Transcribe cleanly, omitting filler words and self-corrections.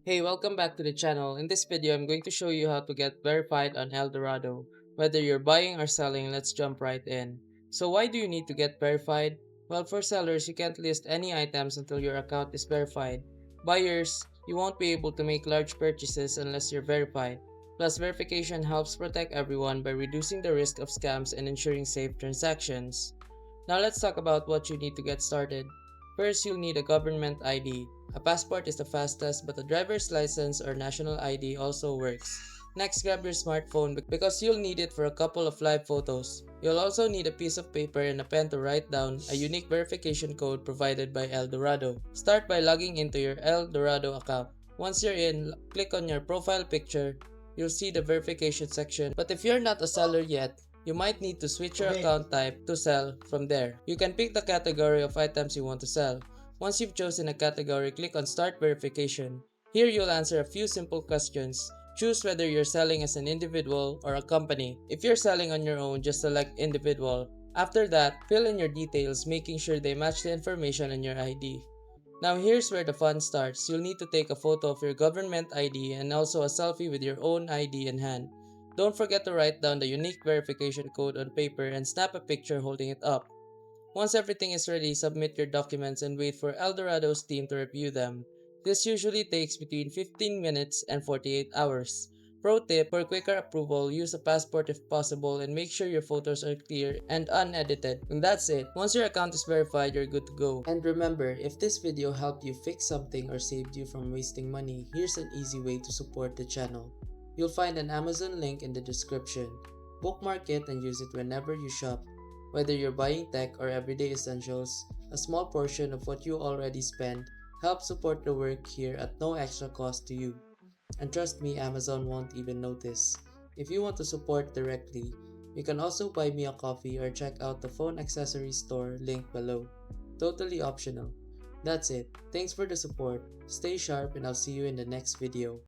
Hey, welcome back to the channel. In this video, I'm going to show you how to get verified on Eldorado. Whether you're buying or selling, let's jump right in. So why do you need to get verified? Well, for sellers, you can't list any items until your account is verified. Buyers, you won't be able to make large purchases unless you're verified. Plus, verification helps protect everyone by reducing the risk of scams and ensuring safe transactions. Now let's talk about what you need to get started. First, you'll need a government ID. A passport is the fastest, but a driver's license or national ID also works. Next, grab your smartphone because you'll need it for a couple of live photos. You'll also need a piece of paper and a pen to write down a unique verification code provided by Eldorado. Start by logging into your Eldorado account. Once you're in, click on your profile picture. You'll see the verification section. But if you're not a seller yet, you might need to switch your account type to sell from there. You can pick the category of items you want to sell. Once you've chosen a category, click on Start Verification. Here you'll answer a few simple questions. Choose whether you're selling as an individual or a company. If you're selling on your own, just select individual. After that, fill in your details, making sure they match the information on your ID. Now here's where the fun starts. You'll need to take a photo of your government ID and also a selfie with your own ID in hand. Don't forget to write down the unique verification code on paper and snap a picture holding it up. Once everything is ready, submit your documents and wait for Eldorado's team to review them. This usually takes between 15 minutes and 48 hours. Pro tip, for quicker approval, use a passport if possible and make sure your photos are clear and unedited. And that's it. Once your account is verified, you're good to go. And remember, if this video helped you fix something or saved you from wasting money, here's an easy way to support the channel. You'll find an Amazon link in the description. Bookmark it and use it whenever you shop. Whether you're buying tech or everyday essentials, a small portion of what you already spend helps support the work here at no extra cost to you. And trust me, Amazon won't even notice. If you want to support directly, you can also buy me a coffee or check out the phone accessories store link below. Totally optional. That's it. Thanks for the support. Stay sharp and I'll see you in the next video.